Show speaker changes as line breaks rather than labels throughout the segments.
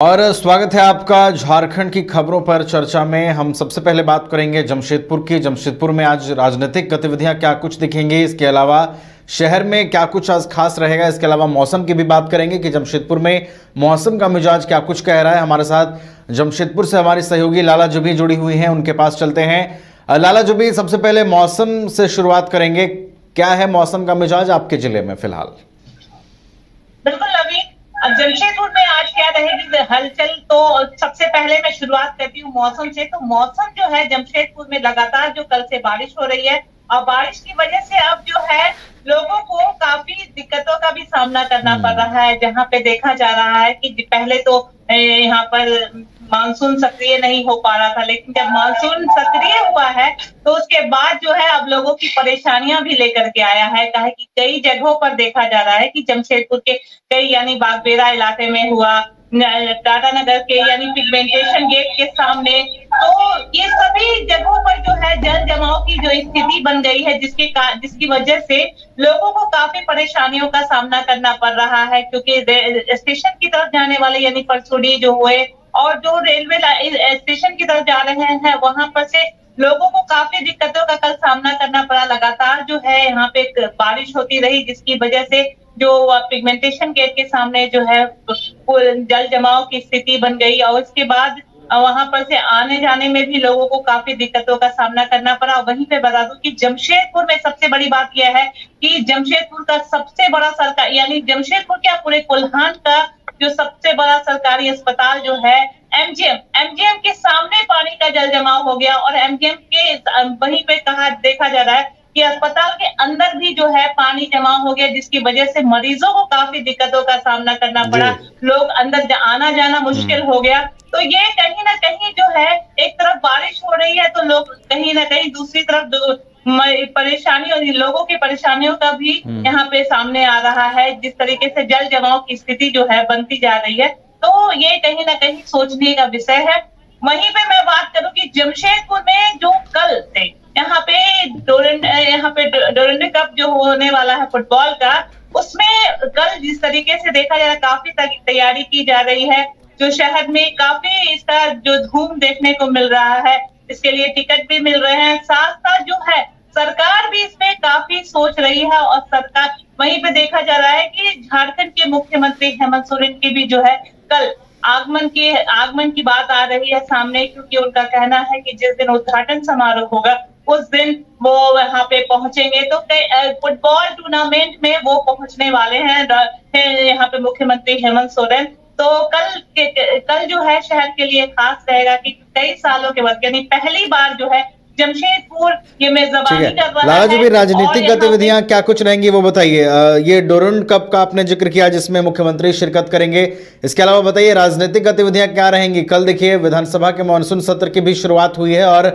और स्वागत है आपका झारखंड की खबरों पर चर्चा में। हम सबसे पहले बात करेंगे जमशेदपुर की। जमशेदपुर में आज राजनीतिक गतिविधियां क्या कुछ दिखेंगी, इसके अलावा शहर में क्या कुछ आज खास रहेगा, इसके अलावा मौसम की भी बात करेंगे कि जमशेदपुर में मौसम का मिजाज क्या कुछ कह रहा है। हमारे साथ जमशेदपुर से हमारी सहयोगी लाला जुबी जुड़ी हुई हैं, उनके पास चलते हैं। लाला जुबी, सबसे पहले मौसम से शुरुआत करेंगे। क्या है मौसम का मिजाज आपके जिले में फिलहाल?
बिल्कुल अभी जमशेदपुर में आज क्या रहेगी हलचल, तो सबसे पहले मैं शुरुआत करती हूँ मौसम से। तो मौसम जो है जमशेदपुर में लगातार जो कल से बारिश हो रही है और बारिश की वजह से अब जो है लोगों को काफी दिक्कतों का भी सामना करना पड़ रहा है। जहाँ पे देखा जा रहा है कि पहले तो यहाँ पर मानसून सक्रिय नहीं हो पा रहा था, लेकिन जब मानसून सक्रिय हुआ है तो उसके बाद जो है अब लोगों की परेशानियां भी लेकर के आया है। कहा कि कई जगहों पर देखा जा रहा है कि जमशेदपुर के कई यानी बागबेरा इलाके में हुआ, टाटा नगर के यानी पिगमेंटेशन गेट के सामने, तो ये सभी जगहों पर जो है जल जमाव की जो स्थिति बन गई है, जिसकी वजह से लोगों को काफी परेशानियों का सामना करना पड़ रहा है। क्योंकि स्टेशन की तरफ जाने वाले यानी परसुड़ी जो हुए और जो रेलवे स्टेशन की तरफ जा रहे हैं वहां पर से लोगों को काफी दिक्कतों का कल सामना करना पड़ा। लगातार जो है यहाँ पे बारिश होती रही, जिसकी वजह से जो पिगमेंटेशन गेट के सामने जो है जल जमाव की स्थिति बन गई और उसके बाद वहां पर से आने जाने में भी लोगों को काफी दिक्कतों का सामना करना पड़ा। वहीं पे बता दूं कि जमशेदपुर में सबसे बड़ी बात यह है कि जमशेदपुर का सबसे बड़ा सरकार यानी जमशेदपुर क्या पूरे कोल्हान का जो सबसे बड़ा सरकारी अस्पताल जो है एमजीएम के सामने पानी का जल जमाव हो गया और एमजीएम के वहीं पे देखा जा रहा है कि अस्पताल के अंदर भी जो है पानी जमा हो गया, जिसकी वजह से मरीजों को काफी दिक्कतों का सामना करना पड़ा। लोग अंदर आना जाना मुश्किल हो गया। तो ये कहीं ना कहीं जो है एक तरफ बारिश हो रही है तो लोग कहीं ना कहीं दूसरी तरफ परेशानी और लोगों की परेशानियों का भी यहाँ पे सामने आ रहा है। जिस तरीके से जल जमाव की स्थिति जो है बनती जा रही है, तो ये कहीं ना कहीं सोचने का विषय है। वहीं पे मैं बात करूं कि जमशेदपुर में जो कल से यहाँ पे डोरंडे कप जो होने वाला है फुटबॉल का, उसमें कल जिस तरीके से देखा जा रहा है काफी तैयारी की जा रही है। जो शहर में काफी इसका जो धूम देखने को मिल रहा है, इसके लिए टिकट भी मिल रहे हैं। साथ साथ जो है सरकार भी इसमें काफी सोच रही है और सरकार वहीं पे देखा जा रहा है कि झारखंड के मुख्यमंत्री हेमंत सोरेन की भी जो है कल आगमन की बात आ रही है सामने, क्योंकि उनका कहना है कि जिस दिन उद्घाटन समारोह होगा उस दिन वो वहां पे पहुंचेंगे। तो फुटबॉल टूर्नामेंट में वो पहुंचने वाले हैं यहाँ पे मुख्यमंत्री हेमंत सोरेन। तो कल जो है शहर के लिए खास रहेगा कि कई सालों के बाद यानी पहली बार जो है जमशेदपुर ये मेजबानी कर रहा है।
लाला जी, भी राजनीतिक गतिविधियां क्या कुछ रहेंगी वो बताइए। ये डोरंड कप का आपने जिक्र किया जिसमें मुख्यमंत्री शिरकत करेंगे, इसके अलावा बताइए राजनीतिक गतिविधियां क्या रहेंगी। कल देखिए विधानसभा के मानसून सत्र की भी शुरुआत हुई है और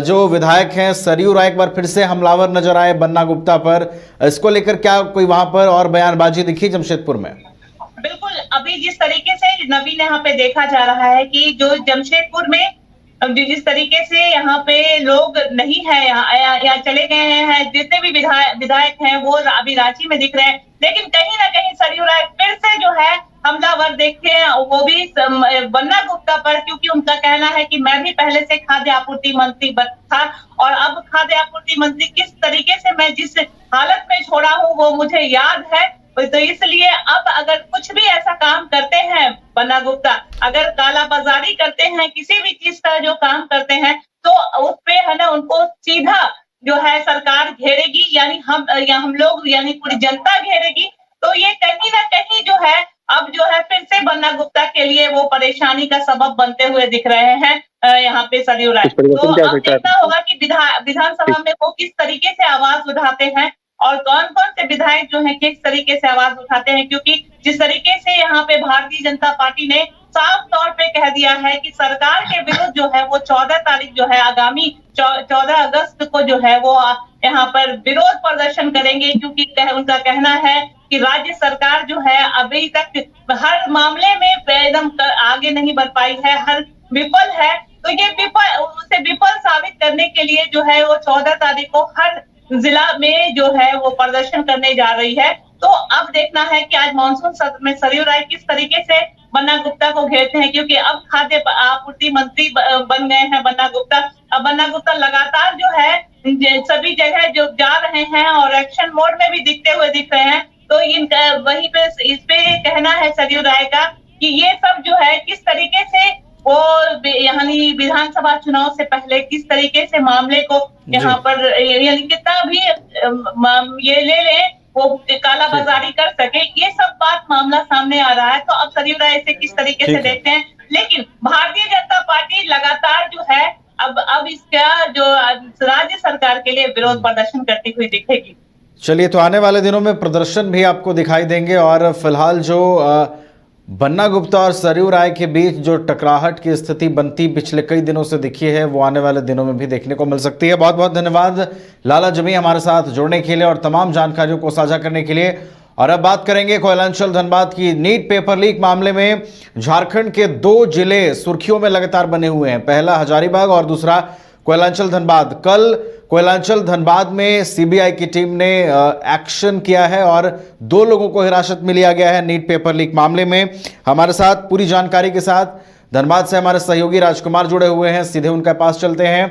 जो विधायक हैं सरयू राय एक बार फिर से हमलावर नजर आए बन्ना गुप्ता पर। इसको लेकर क्या कोई वहां पर और बयानबाजी दिखी जमशेदपुर में?
बिल्कुल, अभी जिस तरीके से नवीन यहाँ पे देखा जा रहा है कि जो जमशेदपुर में जिस तरीके से यहाँ पे लोग नहीं है, यहाँ चले गए हैं, जितने भी विधायक हैं वो अभी रांची में दिख रहे हैं, लेकिन कहीं ना कहीं सरयू राय फिर से जो है हमलावर देखते हैं, वो भी बन्ना गुप्ता पर, क्योंकि उनका कहना है कि मैं भी पहले से खाद्य आपूर्ति मंत्री था और अब खाद्य आपूर्ति मंत्री किस तरीके से मैं जिस हालत में छोड़ा हूँ वो मुझे याद है। तो इसलिए अब अगर कुछ भी ऐसा काम करते हैं बन्ना गुप्ता, अगर कालाबाजारी करते हैं, किसी भी चीज का जो काम करते हैं, तो उस पे है ना उनको सीधा जो है सरकार घेरेगी, यानी हम लोग यानी पूरी जनता घेरेगी। तो ये कहीं ना कहीं जो है अब जो है फिर से बन्ना गुप्ता के लिए वो परेशानी का सबब बनते हुए दिख रहे हैं यहाँ पे सरयू राय। तो अब देखना होगा कि विधानसभा में वो किस तरीके से आवाज उठाते हैं और कौन कौन से विधायक जो है किस तरीके से आवाज उठाते हैं, क्योंकि जिस तरीके से यहाँ पे भारतीय जनता पार्टी ने साफ तौर पे कह दिया है कि सरकार के विरुद्ध जो है वो 14 तारीख जो है आगामी 14 अगस्त को जो है वो यहाँ पर विरोध प्रदर्शन करेंगे, क्योंकि उनका कहना है कि राज्य सरकार जो है अभी तक हर मामले में एकदम आगे नहीं बढ़ पाई है, हर विफल है। तो ये विफल साबित करने के लिए जो है वो 14 तारीख को हर जिला में जो है वो प्रदर्शन करने जा रही है। तो अब देखना है कि आज मानसून सत्र में सरयू राय किस तरीके से बन्ना गुप्ता को घेरते हैं, क्योंकि अब खाद्य आपूर्ति मंत्री बन गए हैं बन्ना गुप्ता। अब बन्ना गुप्ता लगातार जो है सभी जगह जो जा रहे हैं और एक्शन मोड में भी दिख रहे हैं। तो वहीं पे इस पे कहना है सरयू राय का कि ये सब जो है किस तरीके से वो यानी विधानसभा चुनाव से पहले किस तरीके से मामले को यहाँ पर यानी कितना भी ये ले लें वो काला बाजारी कर सके, ये सब बात मामला सामने आ रहा है। तो अब सरयू राय इसे किस तरीके से देखते हैं, लेकिन भारतीय जनता पार्टी लगातार जो है अब इसका जो राज्य सरकार के लिए विरोध प्रदर्शन करती हुई दिखेगी।
चलिए, तो आने वाले दिनों में प्रदर्शन भी आपको दिखाई देंगे और फिलहाल जो बन्ना गुप्ता और सरयू राय के बीच जो टकराहट की स्थिति बनती पिछले कई दिनों से दिखी है, वो आने वाले दिनों में भी देखने को मिल सकती है। बहुत बहुत धन्यवाद लाला जमी हमारे साथ जुड़ने के लिए और तमाम जानकारियों को साझा करने के लिए। और अब बात करेंगे कोयलांचल धनबाद की। नीट पेपर लीक मामले में झारखंड के 2 जिले सुर्खियों में लगातार बने हुए हैं, पहला हजारीबाग और दूसरा कोयलांचल धनबाद। कल कोयलांचल धनबाद में सीबीआई की टीम ने एक्शन किया है और 2 लोगों को हिरासत में लिया गया है नीट पेपर लीक मामले में। हमारे साथ पूरी जानकारी के साथ धनबाद से हमारे सहयोगी राजकुमार जुड़े हुए हैं, सीधे उनके पास चलते हैं।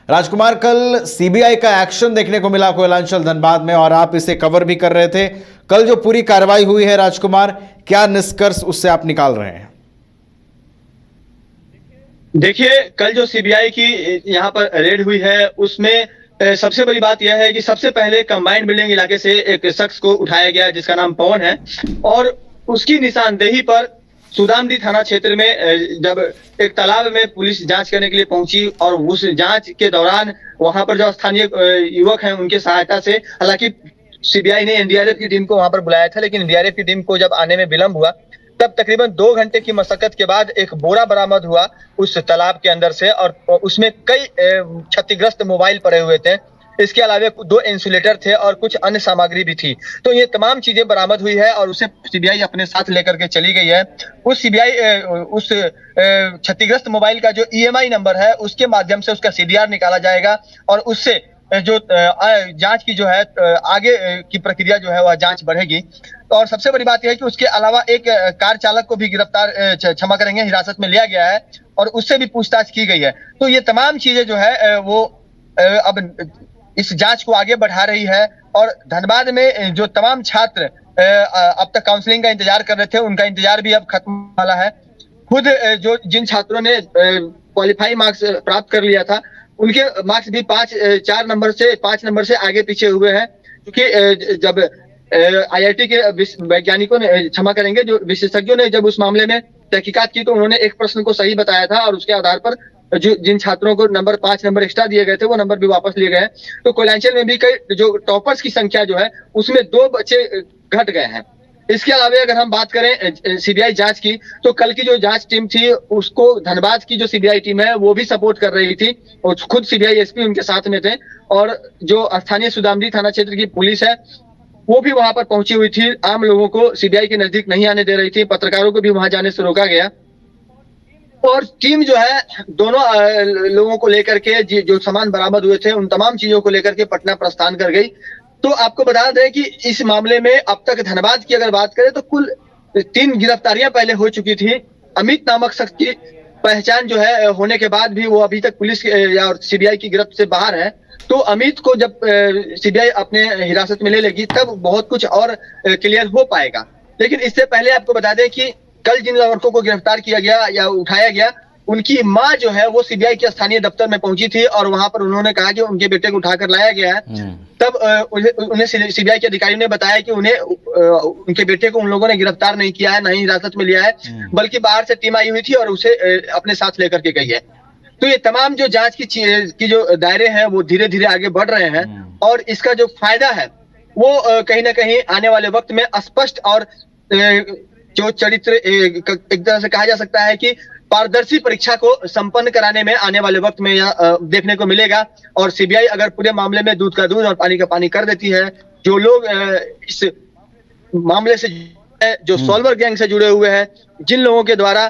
राजकुमार, कल सीबीआई का एक्शन देखने को मिला कोयलांचल धनबाद में और आप इसे कवर भी कर रहे थे। कल जो पूरी कार्रवाई हुई है राजकुमार, क्या निष्कर्ष उससे आप निकाल रहे हैं?
देखिए, कल जो सीबीआई की यहाँ पर रेड हुई है उसमें सबसे बड़ी बात यह है कि सबसे पहले कंबाइंड बिल्डिंग इलाके से एक शख्स को उठाया गया जिसका नाम पवन है और उसकी निशानदेही पर सुदामडी थाना क्षेत्र में जब एक तालाब में पुलिस जांच करने के लिए पहुंची और उस जांच के दौरान वहां पर जो स्थानीय युवक हैं उनके सहायता से, हालांकि सीबीआई ने एनडीआरएफ की टीम को वहां पर बुलाया था, लेकिन एनडीआरएफ की टीम को जब आने में विलंब हुआ तब तकरीबन 2 घंटे की मशक्कत के बाद एक बोरा बरामद हुआ उस तालाब के अंदर से और उसमें कई क्षतिग्रस्त मोबाइल पड़े हुए थे। इसके अलावा 2 इंसुलेटर थे और कुछ अन्य सामग्री भी थी। तो ये तमाम चीजें बरामद हुई है और उसे सीबीआई अपने साथ लेकर के चली गई है। उस सीबीआई उस क्षतिग्रस्त मोबाइल का जो ईएमआई नंबर है उसके माध्यम से उसका सीडीआर निकाला जाएगा और उससे जो जांच की जो है आगे की प्रक्रिया जो है वह जांच बढ़ेगी। और सबसे बड़ी बात यह है कि उसके अलावा एक कार चालक को भी गिरफ्तार क्षमा करेंगे हिरासत में लिया गया है और उससे भी पूछताछ की गई है। तो ये तमाम चीजें जो है वो अब इस जांच को आगे बढ़ा रही है और धनबाद में जो तमाम छात्र अब तक काउंसलिंग का इंतजार कर रहे थे उनका इंतजार भी अब खत्म वाला है। खुद जो जिन छात्रों ने क्वालिफाई मार्क्स प्राप्त कर लिया था उनके मार्क्स भी 5 नंबर से आगे पीछे हुए हैं, क्योंकि जब आईआईटी के वैज्ञानिकों ने क्षमा करेंगे जो विशेषज्ञों ने जब उस मामले में तहकीकात की तो उन्होंने एक प्रश्न को सही बताया था और उसके आधार पर जो जिन छात्रों को 5 नंबर एक्स्ट्रा दिए गए थे वो नंबर भी वापस लिए गए। तो कोयलांचल में भी कई जो टॉपर्स की संख्या जो है उसमें 2 बच्चे घट गए हैं। इसके अलावा अगर हम बात करें सीबीआई जांच की तो कल की जो जांच टीम थी उसको धनबाद की जो सीबीआई टीम है वो भी सपोर्ट कर रही थी और खुद सीबीआई एसपी उनके साथ में थे और जो स्थानीय सुदामडी थाना क्षेत्र की पुलिस है वो भी वहां पर पहुंची हुई थी। आम लोगों को सीबीआई के नजदीक नहीं आने दे रही थी, पत्रकारों को भी वहां जाने से रोका गया और टीम जो है दोनों लोगों को लेकर के जो सामान बरामद हुए थे उन तमाम चीजों को लेकर के पटना प्रस्थान कर गई। तो आपको बता दें कि इस मामले में अब तक धनबाद की अगर बात करें तो कुल 3 गिरफ्तारियां पहले हो चुकी थी। अमित नामक शख्स की पहचान जो है होने के बाद भी वो अभी तक पुलिस या सीबीआई की गिरफ्त से बाहर है। तो अमित को जब सीबीआई अपने हिरासत में ले लेगी तब बहुत कुछ और क्लियर हो पाएगा। लेकिन इससे पहले आपको बता दें कि कल जिन लड़कों को गिरफ्तार किया गया या उठाया गया उनकी मां जो है वो सीबीआई के स्थानीय दफ्तर में पहुंची थी और वहां पर उन्होंने कहा कि उनके बेटे को उठाकर लाया गया है। तब उन्हें सीबीआई के अधिकारियों ने बताया कि उन्हें उनके बेटे को उन लोगों ने गिरफ्तार नहीं किया है, नहीं हिरासत में लिया है, बल्कि बाहर से टीम आई हुई थी और उसे अपने साथ लेकर के गई है। तो ये तमाम जो जांच की जो दायरे हैं वो धीरे धीरे आगे बढ़ रहे हैं और इसका जो फायदा है वो कहीं ना कहीं आने वाले वक्त में स्पष्ट और जो चरित्र एक तरह से कहा जा सकता है कि पारदर्शी परीक्षा को संपन्न कराने में आने वाले वक्त में यह देखने को मिलेगा। और सीबीआई अगर पूरे मामले में दूध का दूध और पानी का पानी कर देती है, जो लोग इस मामले से जो सॉल्वर गैंग से जुड़े हुए हैं, जिन लोगों के द्वारा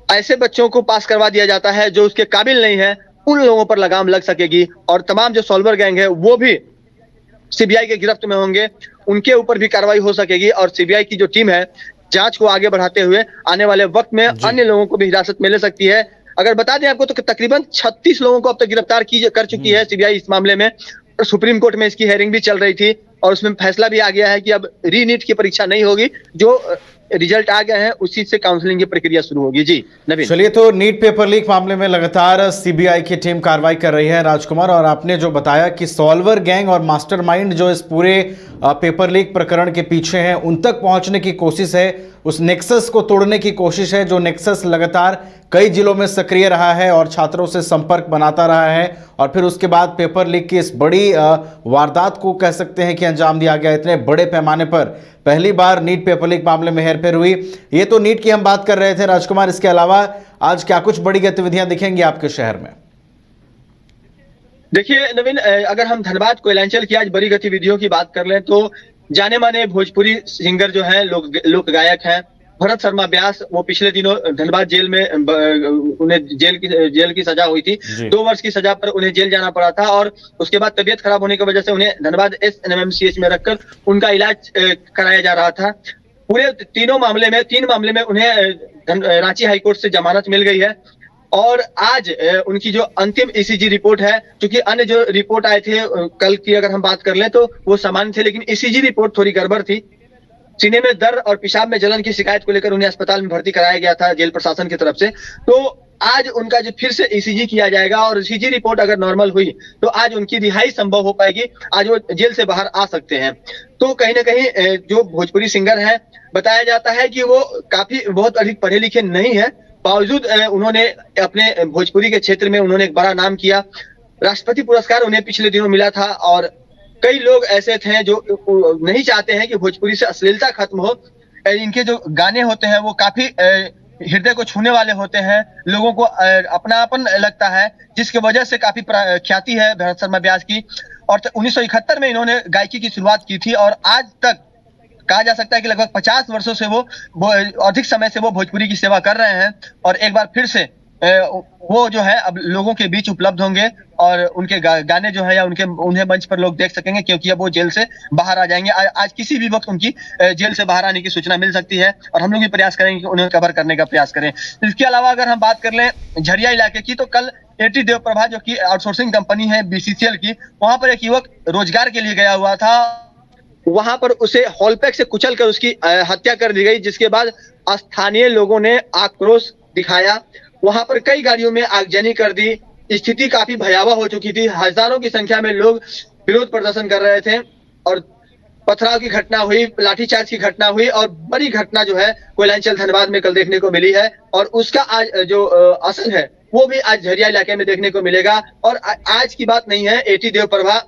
ऐसे बच्चों को पास करवा दिया जाता है जो उसके काबिल नहीं है, उन लोगों पर लगाम लग सकेगी और तमाम जो सॉल्वर गैंग है वो भी सीबीआई के गिरफ्त में होंगे, उनके ऊपर भी कार्रवाई हो सकेगी। और सीबीआई की जो टीम है जांच को आगे बढ़ाते हुए आने वाले वक्त में अन्य लोगों को भी हिरासत में ले सकती है। अगर बता दें आपको तो तकरीबन 36 लोगों को अब तक गिरफ्तार कर चुकी है सीबीआई इस मामले में। और सुप्रीम कोर्ट में इसकी हेयरिंग भी चल रही थी और उसमें फैसला भी आ गया है कि अब रीनीट की परीक्षा नहीं होगी, जो रिजल्ट आ गए हैं उसी से काउंसलिंग की प्रक्रिया शुरू होगी। जी नवीन।
चलिए, तो नीट पेपर लीक मामले में लगातार सीबीआई की टीम कार्रवाई कर रही है राजकुमार, और आपने जो बताया कि सॉल्वर गैंग और मास्टरमाइंड जो इस पूरे पेपर लीक प्रकरण के पीछे हैं उन तक पहुंचने की कोशिश है, उस नेक्सस को तोड़ने की कोशिश है, जो नेक्सस लगातार कई जिलों में सक्रिय रहा है और छात्रों से संपर्क बनाता रहा है, और फिर उसके बाद पेपर लीक की इस बड़ी वारदात को कह सकते हैं कि अंजाम दिया गया। इतने बड़े पैमाने पर पहली बार नीट पेपर लीक मामले में हेरफेर हुई। ये तो नीट की हम बात कर रहे थे राजकुमार, इसके अलावा आज क्या कुछ बड़ी गतिविधियां दिखेंगी आपके शहर में?
देखिए नवीन, अगर हम धनबाद कोयलांचल की आज बड़ी गतिविधियों की बात कर लें तो जाने माने भोजपुरी सिंगर जो है लोक गायक हैं भरत शर्मा व्यास, वो पिछले दिनों धनबाद जेल में उन्हें जेल की सजा हुई थी। 2 वर्ष की सजा पर उन्हें जेल जाना पड़ा था और उसके बाद तबीयत खराब होने की वजह से उन्हें धनबाद SNMMCH में रखकर उनका इलाज कराया जा रहा था। पूरे 3 मामले में उन्हें रांची हाईकोर्ट से जमानत मिल गई है और आज उनकी जो अंतिम ECG रिपोर्ट है, क्योंकि अन्य जो रिपोर्ट आए थे कल की अगर हम बात कर लें तो वो सामान्य थे, लेकिन ECG रिपोर्ट थोड़ी गड़बड़ थी। सीने में दर्द और पेशाब में जलन की शिकायत को लेकर उन्हें अस्पताल में भर्ती कराया गया था जेल प्रशासन की तरफ से। तो आज उनका जो फिर से ECG किया जाएगा और ECG रिपोर्ट अगर नॉर्मल हुई तो आज उनकी रिहाई संभव हो पाएगी, आज वो जेल से बाहर आ सकते हैं। तो कहीं ना कहीं जो भोजपुरी सिंगर है बताया जाता है कि वो बहुत अधिक पढ़े लिखे नहीं है, बावजूद उन्होंने अपने भोजपुरी के क्षेत्र में उन्होंने एक बड़ा नाम किया। राष्ट्रपति पुरस्कार उन्हें पिछले दिनों मिला था और कई लोग ऐसे थे जो नहीं चाहते हैं कि भोजपुरी से अश्लीलता खत्म हो। इनके जो गाने होते हैं वो काफी हृदय को छूने वाले होते हैं, लोगों को अपनापन लगता है, जिसकी वजह से काफी ख्याति है भरत शर्मा व्यास की। और 1971 में इन्होंने गायकी की शुरुआत की थी और आज तक कहा जा सकता है कि लगभग 50 वर्षों से वो अधिक समय से वो भोजपुरी की सेवा कर रहे हैं और एक बार फिर से वो जो है अब लोगों के बीच उपलब्ध होंगे और उनके गाने जो है या उन्हें मंच पर लोग देख सकेंगे, क्योंकि अब वो जेल से बाहर आ जाएंगे। आज किसी भी वक्त उनकी जेल से बाहर आने की सूचना मिल सकती है और हम लोग भी प्रयास करेंगे कि उन्हें कवर करने का प्रयास करें। इसके अलावा अगर हम बात कर लें झरिया इलाके की, तो कल AT देवप्रभा जो कि आउटसोर्सिंग कंपनी है BCCL की, वहां पर एक युवक रोजगार के लिए गया हुआ था, वहां पर उसे हॉलपैक से कुचल कर उसकी हत्या कर दी गई, जिसके बाद स्थानीय लोगों ने आक्रोश दिखाया। वहां पर कई गाड़ियों में आगजनी कर दी, स्थिति काफी भयावह हो चुकी थी। हजारों की संख्या में लोग विरोध प्रदर्शन कर रहे थे और पथराव की घटना हुई, लाठीचार्ज की घटना हुई और बड़ी घटना जो है कोयलांचल धनबाद में कल देखने को मिली है और उसका आज जो असर है वो भी आज झरिया इलाके में देखने को मिलेगा। और आज की बात नहीं है, AT देवप्रभा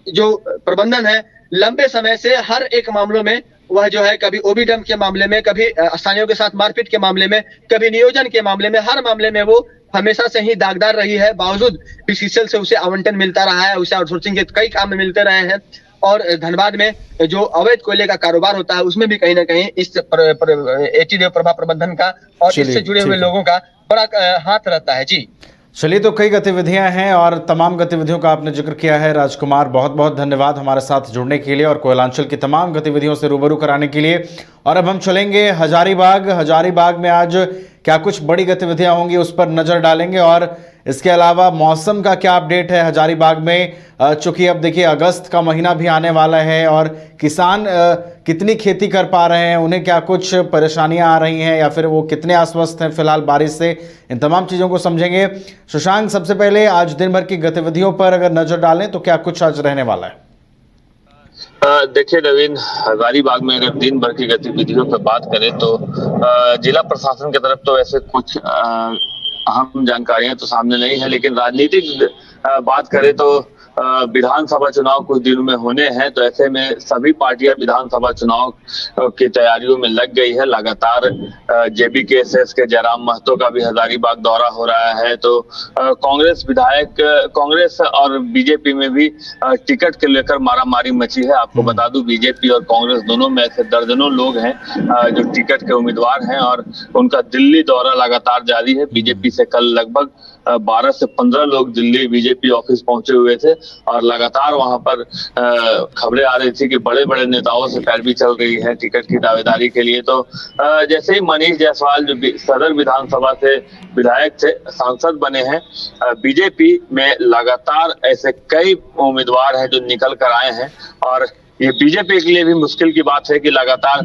जो प्रबंधन है लंबे समय से हर एक मामलों में वह जो है कभी ओबी डंप के मामले में, कभी स्थानीयों के साथ मारपीट के मामले में, कभी नियोजन के मामले में, हर मामले में वो हमेशा से ही दागदार रही है। बावजूद BCCL से उसे आवंटन मिलता रहा है, उसे आउटसोर्सिंग के कई काम मिलते रहे हैं और धनबाद में जो अवैध कोयले का कारोबार होता है उसमें भी कहीं ना कहीं इस AT देवप्रभा प्रबंधन का और इससे जुड़े हुए लोगों का बड़ा हाथ रहता है। जी
चलिए, तो कई गतिविधियां हैं और तमाम गतिविधियों का आपने जिक्र किया है राजकुमार, बहुत बहुत धन्यवाद हमारे साथ जुड़ने के लिए और कोयलांचल की तमाम गतिविधियों से रूबरू कराने के लिए। और अब हम चलेंगे हजारीबाग में आज क्या कुछ बड़ी गतिविधियां होंगी उस पर नजर डालेंगे और इसके अलावा मौसम का क्या अपडेट है हजारीबाग में, चूंकि अब देखिए अगस्त का महीना भी आने वाला है और किसान कितनी खेती कर पा रहे हैं, उन्हें क्या कुछ परेशानियां आ रही हैं या फिर वो कितने आश्वस्त हैं फिलहाल बारिश से, इन तमाम चीज़ों को समझेंगे। शशांक, सबसे पहले आज दिन भर की गतिविधियों पर अगर नजर डालें तो क्या कुछ आज रहने वाला है?
देखिए नवीन, हजारीबाग में अगर दिन भर की गतिविधियों पर बात करें तो जिला प्रशासन की तरफ तो ऐसे कुछ अहम जानकारियां तो सामने नहीं है, लेकिन राजनीतिक बात करें तो विधानसभा चुनाव कुछ दिनों में होने हैं, तो ऐसे में सभी पार्टियां विधानसभा चुनाव की तैयारियों में लग गई है। लगातार JBKSS के जयराम महतो का भी हजारीबाग दौरा हो रहा है, तो कांग्रेस और बीजेपी में भी टिकट के लेकर मारामारी मची है। आपको बता दूं, बीजेपी और कांग्रेस दोनों में ऐसे दर्जनों लोग हैं जो टिकट के उम्मीदवार हैं और उनका दिल्ली दौरा लगातार जारी है। बीजेपी से कल लगभग 12 से 15 लोग दिल्ली बीजेपी ऑफिस पहुंचे हुए थे और लगातार वहां पर खबरें आ रही थी कि बड़े बड़े नेताओं से पैरवी चल रही है टिकट की दावेदारी के लिए। तो जैसे ही मनीष जायसवाल जो सदर विधानसभा से विधायक थे, सांसद बने हैं, बीजेपी में लगातार ऐसे कई उम्मीदवार हैं जो निकल कर आए हैं और ये बीजेपी के लिए भी मुश्किल की बात है कि लगातार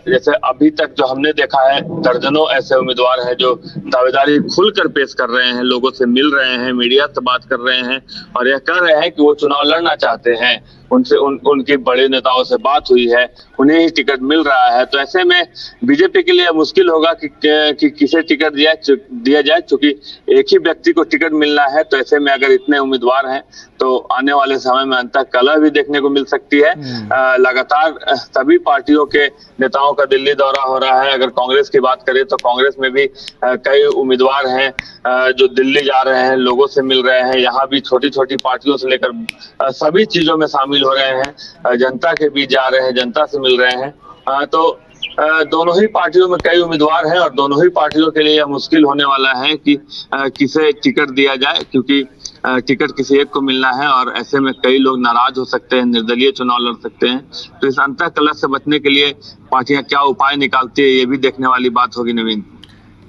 जैसे अभी तक जो हमने देखा है दर्जनों ऐसे उम्मीदवार हैं जो दावेदारी खुलकर पेश कर रहे हैं, लोगों से मिल रहे हैं, मीडिया से बात कर रहे हैं और यह कह रहे हैं कि वो चुनाव लड़ना चाहते हैं। उनसे उनके बड़े नेताओं से बात हुई है, उन्हें ही टिकट मिल रहा है। तो ऐसे में बीजेपी के लिए मुश्किल होगा कि किसे टिकट दिया जाए, क्योंकि एक ही व्यक्ति को टिकट मिलना है। तो ऐसे में अगर इतने उम्मीदवार हैं तो आने वाले समय में अंतः कलह भी देखने को मिल सकती है। लगातार सभी पार्टियों के नेताओं का दिल्ली दौरा हो रहा है। अगर कांग्रेस की बात करें तो कांग्रेस में भी कई उम्मीदवार हैं जो दिल्ली जा रहे हैं, लोगों से मिल रहे हैं। यहाँ भी छोटी छोटी पार्टियों से लेकर सभी चीजों में शामिल हो रहे हैं, जनता के बीच जा रहे हैं, जनता से मिल रहे हैं। तो दोनों ही पार्टियों में कई उम्मीदवार हैं और दोनों ही पार्टियों के लिए यह मुश्किल होने वाला है कि किसे टिकट दिया जाए, क्योंकि टिकट किसी एक को मिलना है और ऐसे में कई लोग नाराज हो सकते हैं, निर्दलीय चुनाव लड़ सकते हैं। तो इस अंतः कलह से बचने के लिए पार्टियां क्या उपाय निकालती है, ये भी देखने वाली बात होगी। नवीन,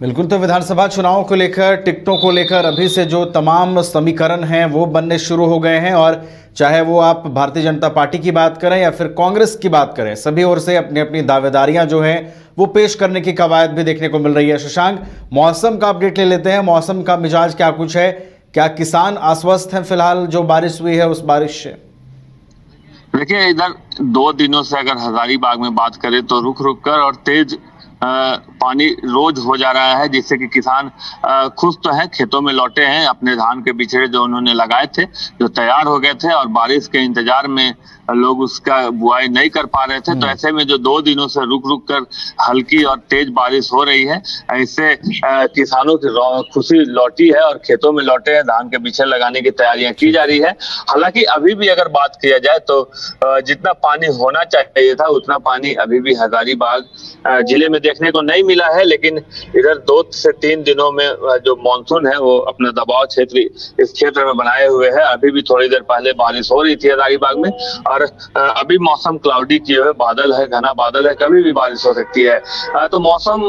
बिल्कुल। तो विधानसभा चुनाव को लेकर, टिकटों को लेकर अभी से जो तमाम समीकरण हैं वो बनने शुरू हो गए हैं और चाहे वो आप भारतीय जनता पार्टी की बात करें या फिर कांग्रेस की बात करें, सभी ओर से अपनी अपनी दावेदारियां जो हैं वो पेश करने की कवायद भी देखने को मिल रही है। शशांक, मौसम का अपडेट ले लेते हैं। मौसम का मिजाज क्या कुछ है? क्या किसान आश्वस्त हैं फिलहाल जो बारिश हुई है उस बारिश से?
देखिए, इधर 2 दिनों से अगर हजारीबाग में बात करें तो रुक रुक कर और तेज पानी रोज हो जा रहा है, जिससे कि किसान खुश तो हैं, खेतों में लौटे हैं। अपने धान के बिछड़े जो उन्होंने लगाए थे, जो तैयार हो गए थे और बारिश के इंतजार में लोग उसका बुआई नहीं कर पा रहे थे। तो ऐसे में जो 2 दिनों से रुक रुक कर हल्की और तेज बारिश हो रही है, इससे किसानों की खुशी लौटी है और खेतों में लौटे हैं, धान के बिछड़े लगाने की तैयारियां की जा रही है। हालांकि अभी भी अगर बात किया जाए तो जितना पानी होना चाहिए था उतना पानी अभी भी हजारीबाग जिले में देखने को नहीं मिला है। लेकिन इधर 2 से 3 दिनों में जो मानसून है वो अपना दबाव क्षेत्र इस क्षेत्र में बनाए हुए है। अभी भी थोड़ी देर पहले बारिश हो रही थी हजारीबाग में और अभी मौसम क्लाउडी किए हुए, बादल है, घना बादल है, कभी भी बारिश हो सकती है। तो मौसम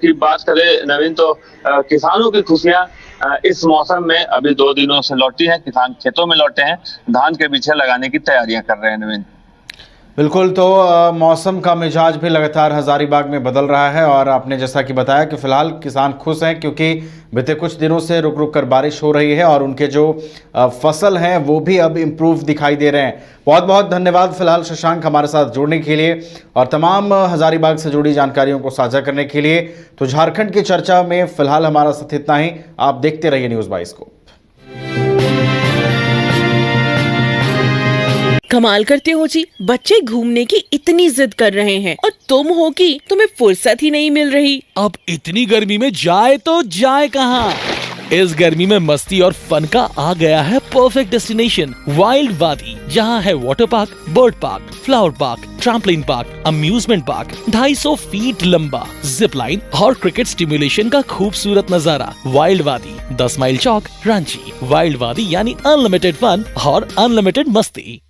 की बात करें नवीन, तो किसानों की खुशियां इस मौसम में अभी 2 दिनों से लौटी है। किसान खेतों में लौटे हैं, धान के बिछड़े लगाने की तैयारियां कर रहे हैं। नवीन,
बिल्कुल। तो मौसम का मिजाज भी लगातार हजारीबाग में बदल रहा है और आपने जैसा कि बताया कि फिलहाल किसान खुश हैं क्योंकि बीते कुछ दिनों से रुक रुक कर बारिश हो रही है और उनके जो फसल हैं वो भी अब इम्प्रूव दिखाई दे रहे हैं। बहुत बहुत धन्यवाद फिलहाल शशांक हमारे साथ जुड़ने के लिए और तमाम हजारीबाग से जुड़ी जानकारियों को साझा करने के लिए। तो झारखंड की चर्चा में फिलहाल हमारा साथ इतना ही। आप देखते रहिए न्यूज़ 22 को।
कमाल करते हो जी, बच्चे घूमने की इतनी जिद कर रहे हैं और तुम हो कि तुम्हें फुर्सत ही नहीं मिल रही।
अब इतनी गर्मी में जाए तो जाए कहाँ? इस गर्मी में मस्ती और फन का आ गया है परफेक्ट डेस्टिनेशन, वाइल्ड वादी, जहाँ है water park, bird park, flower park, trampoline park, amusement park, 250 feet लंबा, जिप लाइन और क्रिकेट स्टिमुलेशन का खूबसूरत नजारा। वाइल्ड वादी, 10 माइल चौक, रांची। वाइल्ड वादी यानी अनलिमिटेड फन और अनलिमिटेड मस्ती।